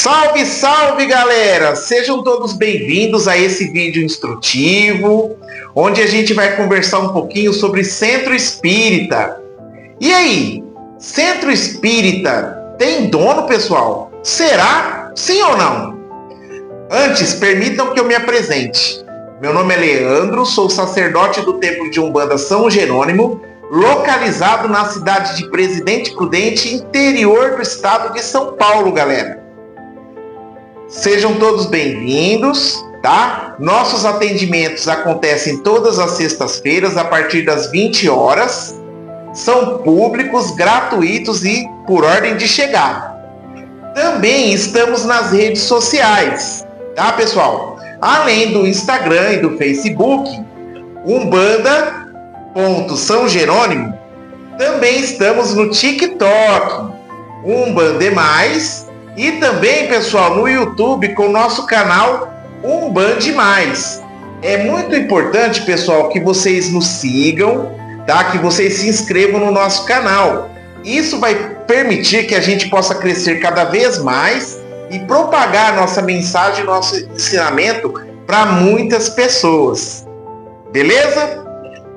Salve, salve, galera! Sejam todos bem-vindos a esse vídeo instrutivo, onde a gente vai conversar um pouquinho sobre Centro Espírita. E aí, Centro Espírita tem dono, pessoal? Será? Sim ou não? Antes, permitam que eu me apresente. Meu nome é Leandro, sou sacerdote do Templo de Umbanda São Jerônimo, localizado na cidade de Presidente Prudente, interior do estado de São Paulo, galera. Sejam todos bem-vindos, tá? Nossos atendimentos acontecem todas as sextas-feiras a partir das 20 horas. São públicos, gratuitos e por ordem de chegada. Também estamos nas redes sociais, tá, pessoal? Além do Instagram e do Facebook, Umbanda.São Jerônimo, também estamos no TikTok, Umbanda Mais, e também, pessoal, no YouTube com o nosso canal Umbande Mais. É muito importante, pessoal, que vocês nos sigam, tá? Que vocês se inscrevam no nosso canal. Isso vai permitir que a gente possa crescer cada vez mais e propagar nossa mensagem, nosso ensinamento para muitas pessoas. Beleza?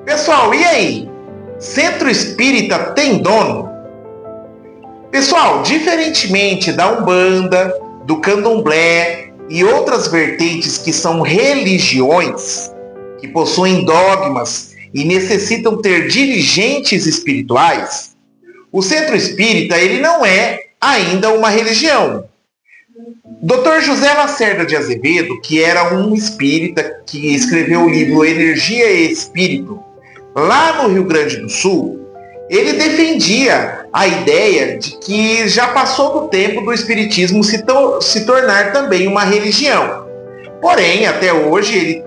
Pessoal, e aí? Centro Espírita tem dono? Pessoal, diferentemente da Umbanda, do Candomblé e outras vertentes que são religiões, que possuem dogmas e necessitam ter dirigentes espirituais, o Centro Espírita ele não é ainda uma religião. Dr. José Lacerda de Azevedo, que era um espírita que escreveu o livro Energia e Espírito, lá no Rio Grande do Sul, ele defendia a ideia de que já passou do tempo do espiritismo se tornar também uma religião. Porém, até hoje, ele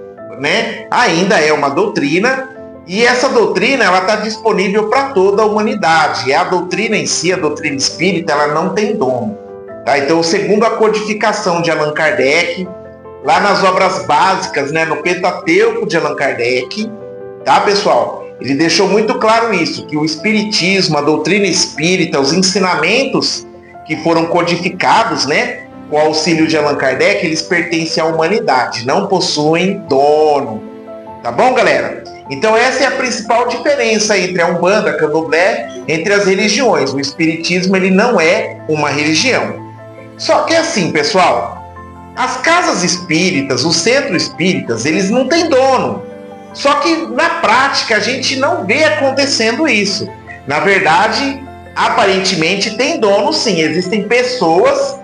ainda é uma doutrina, e essa doutrina está disponível para toda a humanidade. A doutrina em si, a doutrina espírita, ela não tem dono. Tá? Então, segundo a codificação de Allan Kardec, lá nas obras básicas, no Pentateuco de Allan Kardec, tá, pessoal? Ele deixou muito claro isso, que o espiritismo, a doutrina espírita, os ensinamentos que foram codificados, com o auxílio de Allan Kardec, eles pertencem à humanidade, não possuem dono. Tá bom, galera? Então essa é a principal diferença entre a Umbanda, a Candomblé, entre as religiões. O espiritismo, ele não é uma religião. Só que assim, pessoal, as casas espíritas, os centros espíritas, eles não têm dono. Só que na prática a gente não vê acontecendo isso. Na verdade, aparentemente tem dono sim. Existem pessoas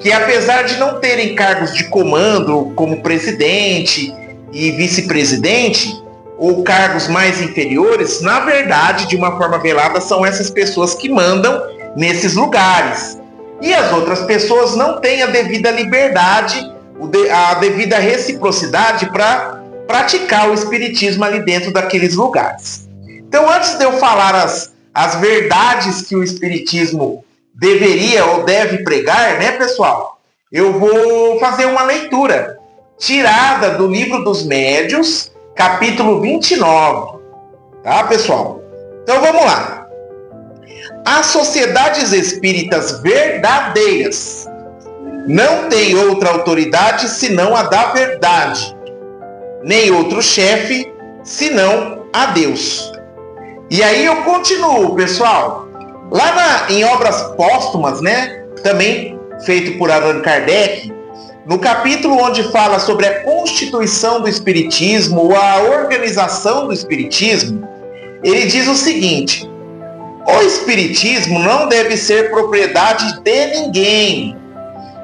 que, apesar de não terem cargos de comando, como presidente e vice-presidente, ou cargos mais inferiores, na verdade, de uma forma velada, são essas pessoas que mandam nesses lugares. E as outras pessoas não têm a devida liberdade, a devida reciprocidade para praticar o espiritismo ali dentro daqueles lugares. Então, antes de eu falar as verdades que o espiritismo deveria ou deve pregar, pessoal, eu vou fazer uma leitura tirada do Livro dos Médiuns, capítulo 29. Tá, pessoal? Então, vamos lá. As sociedades espíritas verdadeiras não têm outra autoridade senão a da verdade, nem outro chefe, senão a Deus. E aí eu continuo, pessoal. Lá em Obras Póstumas, também feito por Allan Kardec, no capítulo onde fala sobre a constituição do espiritismo, ou a organização do espiritismo, ele diz o seguinte: o espiritismo não deve ser propriedade de ninguém,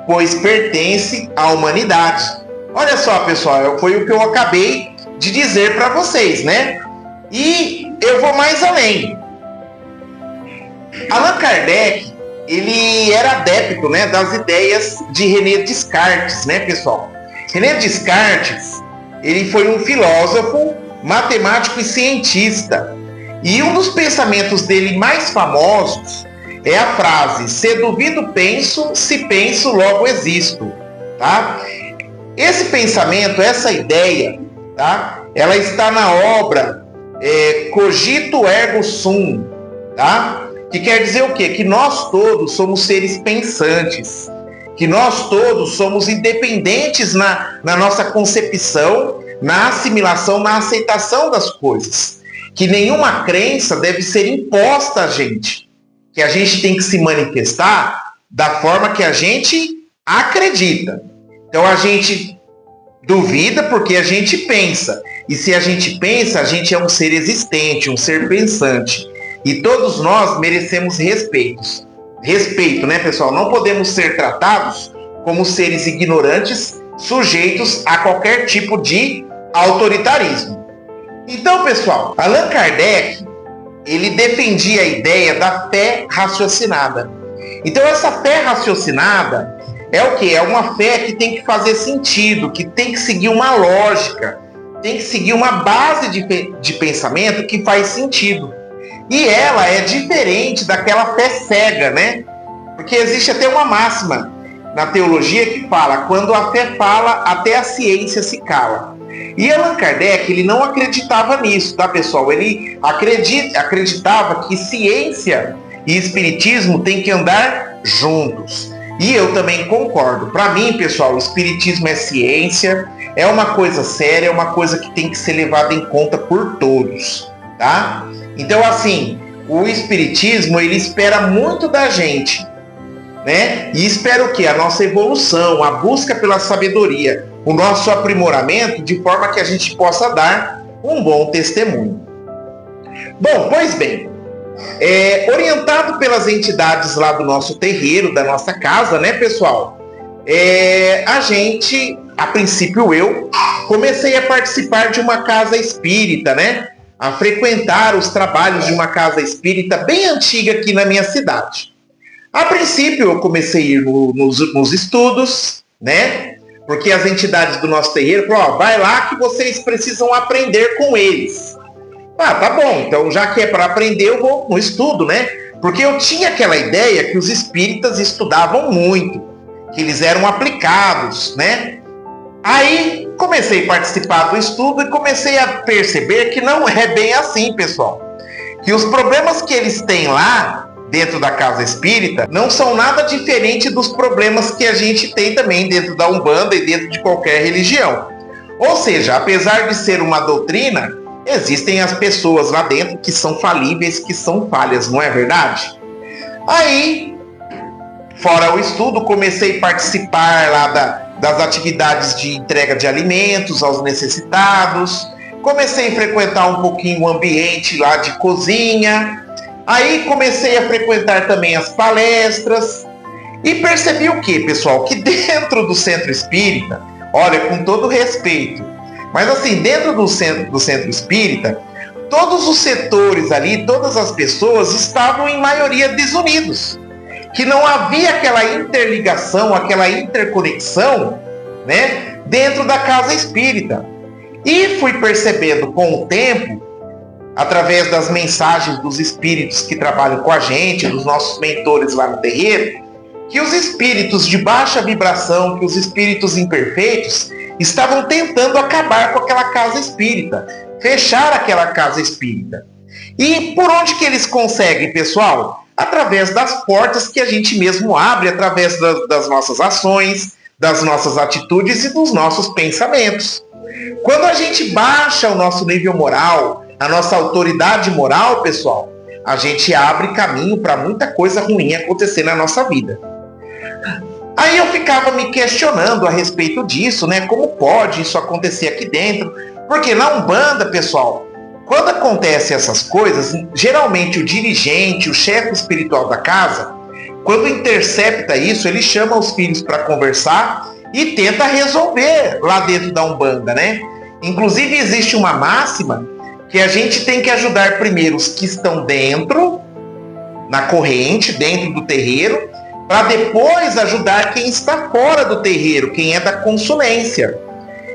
pois pertence à humanidade. Olha só, pessoal, foi o que eu acabei de dizer para vocês, E eu vou mais além. Allan Kardec, ele era adepto, das ideias de René Descartes, pessoal? René Descartes, ele foi um filósofo, matemático e cientista. E um dos pensamentos dele mais famosos é a frase: se duvido penso, se penso logo existo, tá? Esse pensamento, essa ideia, tá? Ela está na obra Cogito Ergo Sum, tá? Que quer dizer o quê? Que nós todos somos seres pensantes. que nós todos somos independentes na nossa concepção, na assimilação, na aceitação das coisas. Que nenhuma crença deve ser imposta a gente. Que a gente tem que se manifestar da forma que a gente acredita. Então a gente duvida porque a gente pensa. E se a gente pensa, a gente é um ser existente, um ser pensante. E todos nós merecemos respeito, né, pessoal? Não podemos ser tratados como seres ignorantes, sujeitos a qualquer tipo de autoritarismo. Então, pessoal, Allan Kardec, ele defendia a ideia da fé raciocinada. Então, essa fé raciocinada é o quê? É uma fé que tem que fazer sentido, que tem que seguir uma lógica, tem que seguir uma base de pensamento que faz sentido. E ela é diferente daquela fé cega, né? Porque existe até uma máxima na teologia que fala: quando a fé fala, até a ciência se cala. E Allan Kardec, ele não acreditava nisso, tá, pessoal? Ele acreditava que ciência e espiritismo têm que andar juntos. E eu também concordo. Para mim, pessoal, o espiritismo é ciência, é uma coisa séria, é uma coisa que tem que ser levada em conta por todos, tá? Então, assim, o espiritismo, ele espera muito da gente, né? E espera o quê? A nossa evolução, a busca pela sabedoria, o nosso aprimoramento, de forma que a gente possa dar um bom testemunho. Bom, pois bem, orientado pelas entidades lá do nosso terreiro, da nossa casa, né, pessoal? A princípio eu, comecei a participar de uma casa espírita, né? A frequentar os trabalhos de uma casa espírita bem antiga aqui na minha cidade. A princípio eu comecei a ir nos estudos, né? Porque as entidades do nosso terreiro falaram: vai lá que vocês precisam aprender com eles. Ah, tá bom, então já que é para aprender eu vou no estudo, né? Porque eu tinha aquela ideia que os espíritas estudavam muito, que eles eram aplicados, né? Aí comecei a participar do estudo e comecei a perceber que não é bem assim, pessoal. Que os problemas que eles têm lá dentro da casa espírita não são nada diferente dos problemas que a gente tem também dentro da Umbanda e dentro de qualquer religião. Ou seja, apesar de ser uma doutrina, existem as pessoas lá dentro que são falíveis, que são falhas, não é verdade? Aí, fora o estudo, comecei a participar lá das atividades de entrega de alimentos aos necessitados, comecei a frequentar um pouquinho o ambiente lá de cozinha, aí comecei a frequentar também as palestras e percebi o que, pessoal? Que dentro do centro espírita, olha, com todo respeito, mas assim, dentro do centro espírita, todos os setores ali, todas as pessoas estavam em maioria desunidos. Que não havia aquela interligação, aquela interconexão, né, dentro da casa espírita. E fui percebendo com o tempo, através das mensagens dos espíritos que trabalham com a gente, dos nossos mentores lá no terreiro, que os espíritos de baixa vibração, que os espíritos imperfeitos, estavam tentando acabar com aquela casa espírita, fechar aquela casa espírita. E por onde que eles conseguem, pessoal? Através das portas que a gente mesmo abre, através das nossas ações, das nossas atitudes e dos nossos pensamentos. Quando a gente baixa o nosso nível moral, a nossa autoridade moral, pessoal, a gente abre caminho para muita coisa ruim acontecer na nossa vida. Aí eu ficava me questionando a respeito disso, né? Como pode isso acontecer aqui dentro? Porque na Umbanda, pessoal, quando acontecem essas coisas, geralmente o dirigente, o chefe espiritual da casa, quando intercepta isso, ele chama os filhos para conversar e tenta resolver lá dentro da Umbanda, né? Inclusive existe uma máxima que a gente tem que ajudar primeiro os que estão dentro, na corrente, dentro do terreiro, para depois ajudar quem está fora do terreiro, quem é da consulência.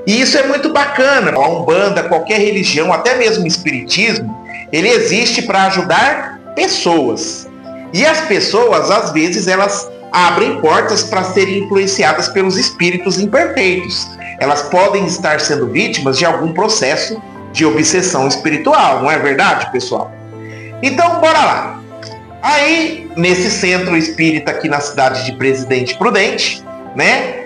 E isso é muito bacana. A Umbanda, qualquer religião, até mesmo o espiritismo, ele existe para ajudar pessoas. E as pessoas, às vezes, elas abrem portas para serem influenciadas pelos espíritos imperfeitos. Elas podem estar sendo vítimas de algum processo de obsessão espiritual, não é verdade, pessoal? Então, bora lá. Aí, nesse centro espírita aqui na cidade de Presidente Prudente, né?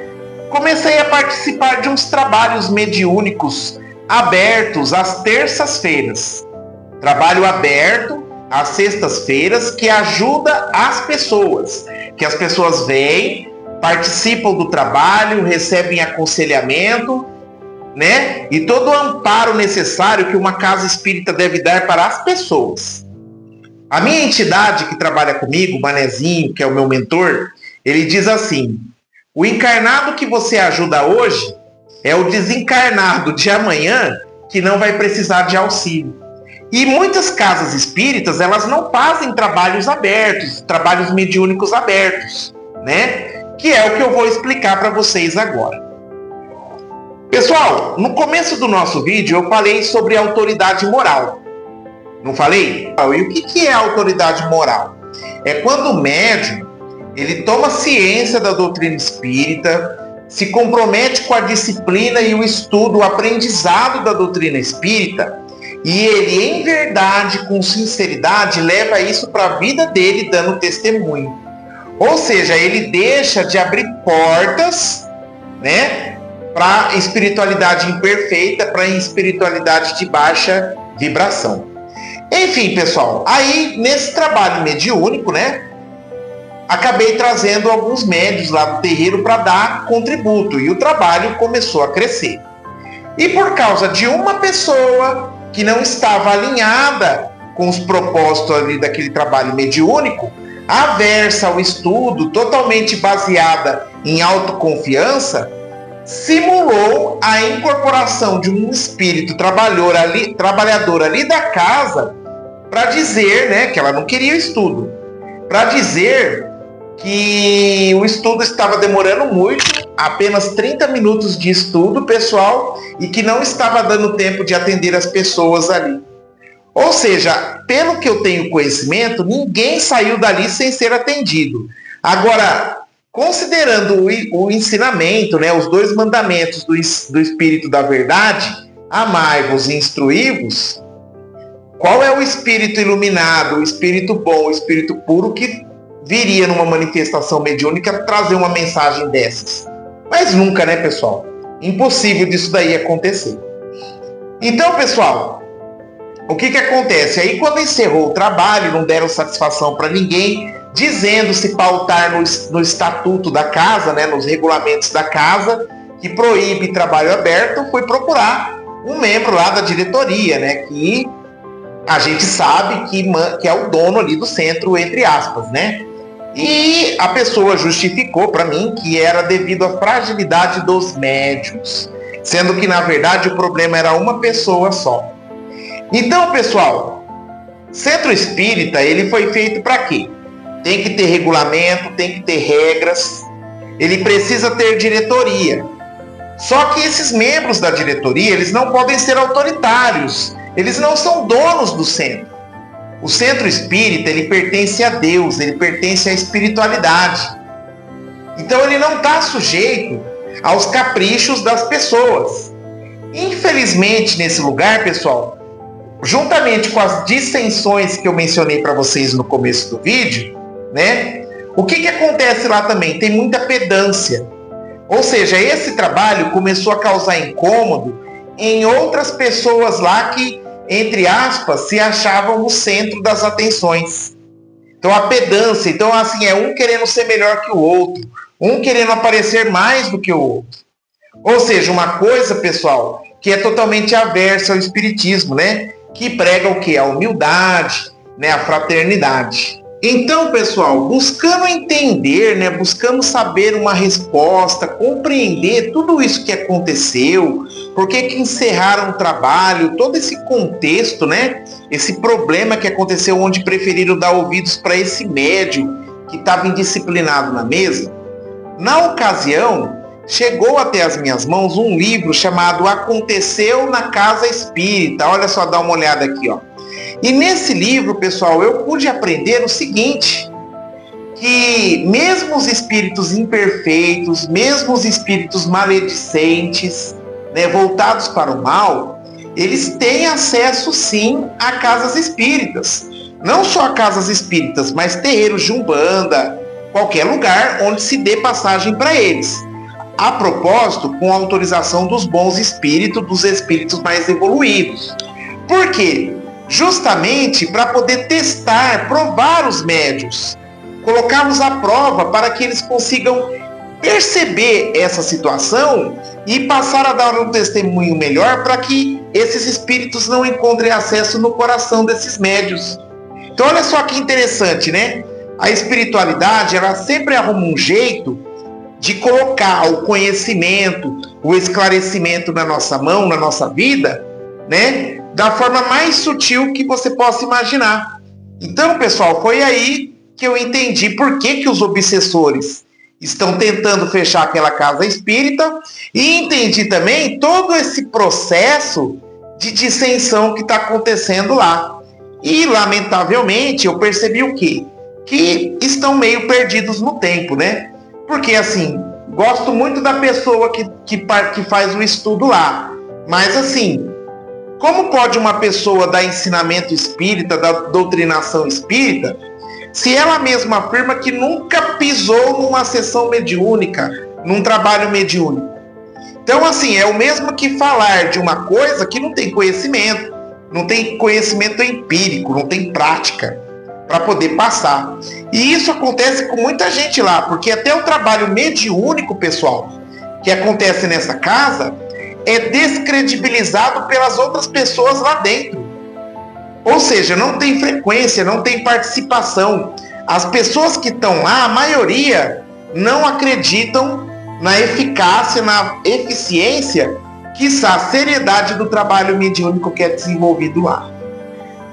Comecei a participar de uns trabalhos mediúnicos abertos às terças-feiras. Trabalho aberto às sextas-feiras que ajuda as pessoas. Que as pessoas vêm, participam do trabalho, recebem aconselhamento, né? E todo o amparo necessário que uma casa espírita deve dar para as pessoas. A minha entidade que trabalha comigo, o Manezinho, que é o meu mentor, ele diz assim: o encarnado que você ajuda hoje é o desencarnado de amanhã que não vai precisar de auxílio. E muitas casas espíritas, elas não fazem trabalhos abertos, trabalhos mediúnicos abertos, né? Que é o que eu vou explicar para vocês agora. Pessoal, no começo do nosso vídeo eu falei sobre autoridade moral. Não falei? E o que é autoridade moral? É quando o médium, ele toma ciência da doutrina espírita, se compromete com a disciplina e o estudo, o aprendizado da doutrina espírita, e ele, em verdade, com sinceridade, leva isso para a vida dele, dando testemunho. Ou seja, ele deixa de abrir portas, né, para espiritualidade imperfeita, para espiritualidade de baixa vibração. Enfim, pessoal, aí nesse trabalho mediúnico, né, acabei trazendo alguns médios lá do terreiro para dar contributo, e o trabalho começou a crescer. E por causa de uma pessoa que não estava alinhada com os propósitos ali daquele trabalho mediúnico, aversa ao estudo, totalmente baseada em autoconfiança, simulou a incorporação de um espírito trabalhador ali da casa para dizer, né, que ela não queria o estudo, para dizer que o estudo estava demorando muito, apenas 30 minutos de estudo, pessoal, e que não estava dando tempo de atender as pessoas ali. Ou seja, pelo que eu tenho conhecimento, ninguém saiu dali sem ser atendido. Agora, considerando o ensinamento, né, os 2 mandamentos do Espírito da Verdade, amai-vos e instruí-vos, qual é o Espírito iluminado, o Espírito bom, o Espírito puro que viria numa manifestação mediúnica trazer uma mensagem dessas? Mas nunca, né, pessoal? Impossível disso daí acontecer. Então, pessoal, o que acontece? Aí quando encerrou o trabalho, não deram satisfação para ninguém, dizendo se pautar no estatuto da casa, né, nos regulamentos da casa, que proíbe trabalho aberto, foi procurar um membro lá da diretoria, né, que a gente sabe que é o dono ali do centro, entre aspas, né? E a pessoa justificou para mim que era devido à fragilidade dos médiuns, sendo que, na verdade, o problema era uma pessoa só. Então, pessoal, centro espírita, ele foi feito para quê? Tem que ter regulamento, tem que ter regras, ele precisa ter diretoria. Só que esses membros da diretoria, eles não podem ser autoritários, eles não são donos do centro. O centro espírita, ele pertence a Deus, ele pertence à espiritualidade. Então ele não está sujeito aos caprichos das pessoas. Infelizmente, nesse lugar, pessoal, juntamente com as dissensões que eu mencionei para vocês no começo do vídeo, né? O que acontece lá também? Tem muita pedância. Ou seja, esse trabalho começou a causar incômodo em outras pessoas lá que, entre aspas, se achavam no centro das atenções. Então a pedância, então assim, é um querendo ser melhor que o outro, um querendo aparecer mais do que o outro. Ou seja, uma coisa, pessoal, que é totalmente aversa ao espiritismo, né? Que prega o quê? A humildade, né? A fraternidade. Então, pessoal, buscando entender, né? Buscando saber uma resposta, compreender tudo isso que aconteceu, por que encerraram o trabalho, todo esse contexto, né? Esse problema que aconteceu, onde preferiram dar ouvidos para esse médium que estava indisciplinado na mesa. Na ocasião, chegou até as minhas mãos um livro chamado Aconteceu na Casa Espírita. Olha só, dá uma olhada aqui, ó. E nesse livro, pessoal, eu pude aprender o seguinte, que mesmo os espíritos imperfeitos, mesmo os espíritos maledicentes, né, voltados para o mal, eles têm acesso sim a casas espíritas. Não só a casas espíritas, mas terreiros de Umbanda, qualquer lugar onde se dê passagem para eles. A propósito, com a autorização dos bons espíritos, dos espíritos mais evoluídos. Por quê? Justamente para poder testar, provar os médiuns, colocá-los à prova para que eles consigam perceber essa situação e passar a dar um testemunho melhor para que esses espíritos não encontrem acesso no coração desses médiuns. Então olha só que interessante, né? A espiritualidade, ela sempre arruma um jeito de colocar o conhecimento, o esclarecimento na nossa mão, na nossa vida, né? Da forma mais sutil que você possa imaginar. Então, pessoal, foi aí que eu entendi por que os obsessores estão tentando fechar aquela casa espírita e entendi também todo esse processo de dissensão que está acontecendo lá. E, lamentavelmente, eu percebi o quê? Que estão meio perdidos no tempo, né? Porque, assim, gosto muito da pessoa que faz o estudo lá. Mas, assim, como pode uma pessoa dar ensinamento espírita, da doutrinação espírita, se ela mesma afirma que nunca pisou numa sessão mediúnica, num trabalho mediúnico? Então, assim, é o mesmo que falar de uma coisa que não tem conhecimento empírico, não tem prática para poder passar. E isso acontece com muita gente lá, porque até o trabalho mediúnico, pessoal, que acontece nessa casa, é descredibilizado pelas outras pessoas lá dentro. Ou seja, não tem frequência, não tem participação. As pessoas que estão lá, a maioria, não acreditam na eficácia, na eficiência, quiçá a seriedade do trabalho mediúnico que é desenvolvido lá.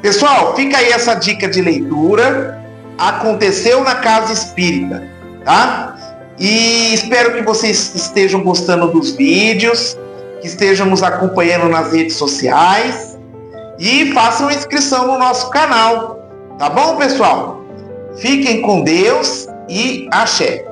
Pessoal, fica aí essa dica de leitura. Aconteceu na Casa Espírita, tá? E espero que vocês estejam gostando dos vídeos, que estejam nos acompanhando nas redes sociais e façam inscrição no nosso canal, tá bom, pessoal? Fiquem com Deus e axé.